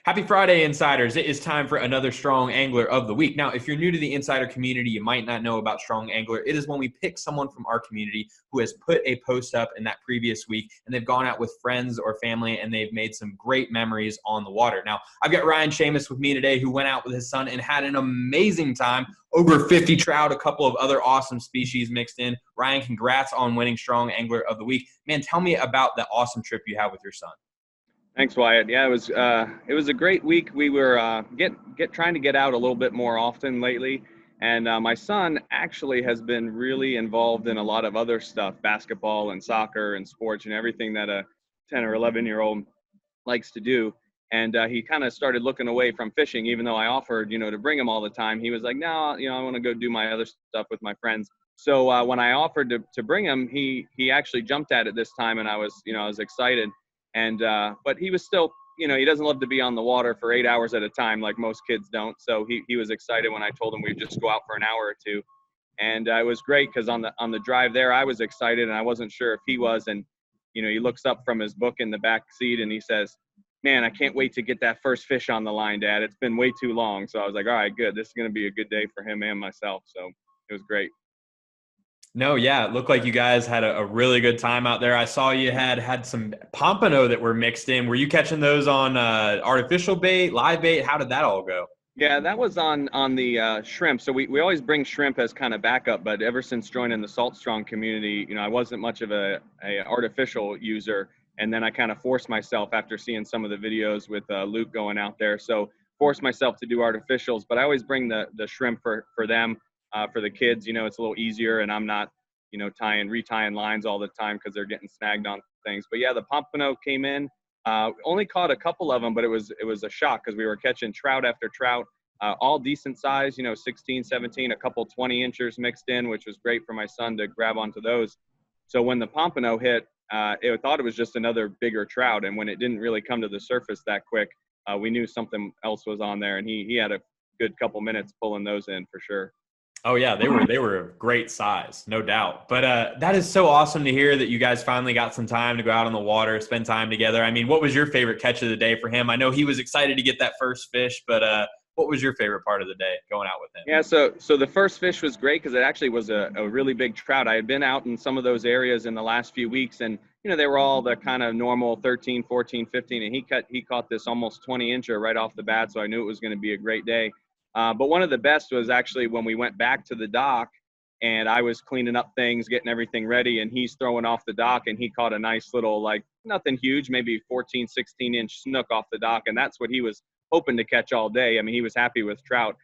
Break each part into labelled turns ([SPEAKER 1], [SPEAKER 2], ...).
[SPEAKER 1] Happy Friday, Insiders. It is time for another Strong Angler of the Week. Now, if you're new to the Insider community, you might not know about Strong Angler. It is when we pick someone from our community who has put a post up in that previous week, and they've gone out with friends or family, and they've made some great memories on the water. Now, I've got Ryan Shamus with me today, who went out with his son and had an amazing time. Over 50 trout, a couple of other awesome species mixed in. Ryan, congrats on winning Strong Angler of the Week. Man, tell me about the awesome trip you had with your son.
[SPEAKER 2] Thanks, Wyatt. Yeah, it was a great week. We were trying to get out a little bit more often lately, and my son actually has been really involved in a lot of other stuff, basketball and soccer and sports and everything that a 10 or 11-year-old likes to do. And he kind of started looking away from fishing, even though I offered, to bring him all the time. He was like, no, I want to go do my other stuff with my friends. So when I offered to bring him, he actually jumped at it this time, and I was excited. And but he was still, he doesn't love to be on the water for 8 hours at a time like most kids don't. So he was excited when I told him we'd just go out for an hour or two. And it was great because on the drive there, I was excited and I wasn't sure if he was. And he looks up from his book in the back seat and he says, "Man, I can't wait to get that first fish on the line, Dad. It's been way too long." So I was like, all right, good. This is going to be a good day for him and myself. So it was great.
[SPEAKER 1] No, yeah, it looked like you guys had a really good time out there. I saw you had some pompano that were mixed in. Were you catching those on artificial bait, live bait? How did that all go?
[SPEAKER 2] Yeah, that was on the shrimp. So we always bring shrimp as kind of backup, but ever since joining the Salt Strong community, I wasn't much of a artificial user. And then I kind of forced myself after seeing some of the videos with Luke going out there. So forced myself to do artificials, but I always bring the shrimp for them, for the kids. It's a little easier and I'm not, retying lines all the time because they're getting snagged on things. But yeah, the pompano came in. Only caught a couple of them, but it was a shock because we were catching trout after trout, all decent size, 16, 17, a couple 20 inchers mixed in, which was great for my son to grab onto those. So when the pompano hit, it thought it was just another bigger trout. And when it didn't really come to the surface that quick, we knew something else was on there. And he had a good couple minutes pulling those in for sure.
[SPEAKER 1] Oh yeah, they were a great size, no doubt. But that is so awesome to hear that you guys finally got some time to go out on the water, spend time together. I mean, what was your favorite catch of the day for him? I know he was excited to get that first fish, but what was your favorite part of the day going out with him?
[SPEAKER 2] Yeah, so the first fish was great because it actually was a really big trout. I had been out in some of those areas in the last few weeks, and they were all the kind of normal 13, 14, 15, and he caught this almost 20 incher right off the bat, so I knew it was going to be a great day. But one of the best was actually when we went back to the dock and I was cleaning up things, getting everything ready, and he's throwing off the dock and he caught a nice little, like nothing huge, maybe 14, 16 inch snook off the dock. And that's what he was hoping to catch all day. I mean, he was happy with trout.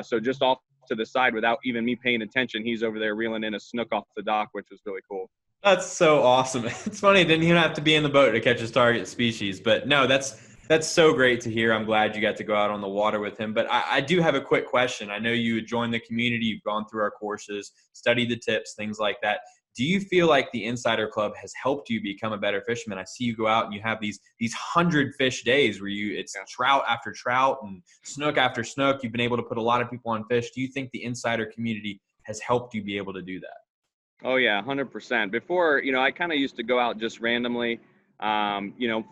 [SPEAKER 2] So just off to the side without even me paying attention, he's over there reeling in a snook off the dock, which was really cool.
[SPEAKER 1] That's so awesome. It's funny, didn't even have to be in the boat to catch his target species. But no, that's so great to hear. I'm glad you got to go out on the water with him. But I do have a quick question. I know you joined the community, you've gone through our courses, studied the tips, things like that. Do you feel like the Insider Club has helped you become a better fisherman? I see you go out and you have these 100 fish days where it's trout after trout and snook after snook. You've been able to put a lot of people on fish. Do you think the Insider community has helped you be able to do that?
[SPEAKER 2] Oh yeah, 100%. Before, I kind of used to go out just randomly,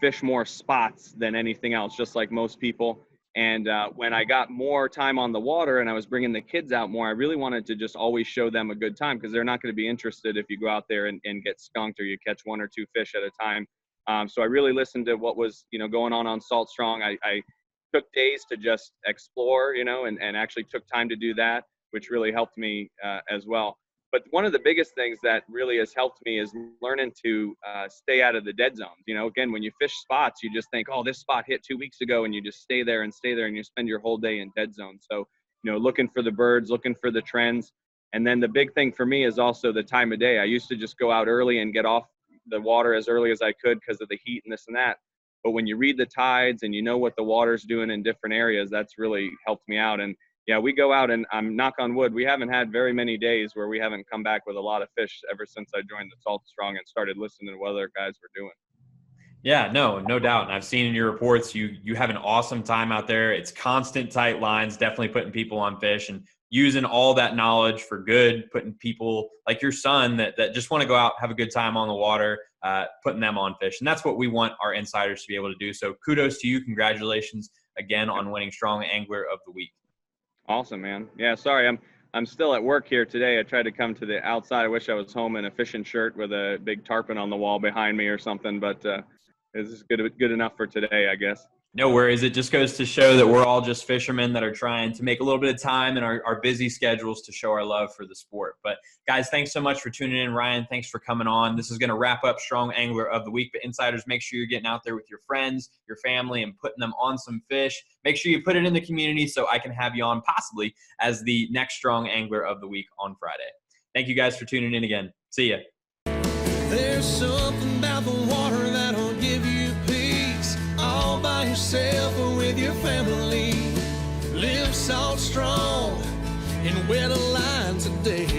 [SPEAKER 2] fish more spots than anything else, just like most people. And when I got more time on the water and I was bringing the kids out more, I really wanted to just always show them a good time because they're not going to be interested if you go out there and get skunked or you catch one or two fish at a time. So I really listened to what was, going on Salt Strong. I took days to just explore, and actually took time to do that, which really helped me as well. But one of the biggest things that really has helped me is learning to stay out of the dead zones. Again, when you fish spots, you just think, oh, this spot hit 2 weeks ago, and you just stay there and you spend your whole day in dead zones. So, looking for the birds, looking for the trends. And then the big thing for me is also the time of day. I used to just go out early and get off the water as early as I could because of the heat and this and that. But when you read the tides and you know what the water's doing in different areas, that's really helped me out. And yeah, we go out and I'm knock on wood. We haven't had very many days where we haven't come back with a lot of fish ever since I joined the Salt Strong and started listening to what other guys were doing.
[SPEAKER 1] Yeah, no doubt. And I've seen in your reports, you have an awesome time out there. It's constant tight lines, definitely putting people on fish and using all that knowledge for good, putting people like your son that just want to go out, have a good time on the water, putting them on fish. And that's what we want our insiders to be able to do. So kudos to you. Congratulations again on winning Strong Angler of the Week.
[SPEAKER 2] Awesome, man. Yeah, sorry, I'm still at work here today. I tried to come to the outside. I wish I was home in a fishing shirt with a big tarpon on the wall behind me or something, but this is good enough for today, I guess.
[SPEAKER 1] No worries. It just goes to show that we're all just fishermen that are trying to make a little bit of time in our busy schedules to show our love for the sport. But guys, thanks so much for tuning in. Ryan, thanks for coming on. This is going to wrap up Strong Angler of the Week. But insiders, make sure you're getting out there with your friends, your family, and putting them on some fish. Make sure you put it in the community so I can have you on possibly as the next Strong Angler of the Week on Friday. Thank you guys for tuning in again. See ya.
[SPEAKER 3] There's something about the water that'll give you peace, all by yourself or with your family. Live salt strong and wear the line today.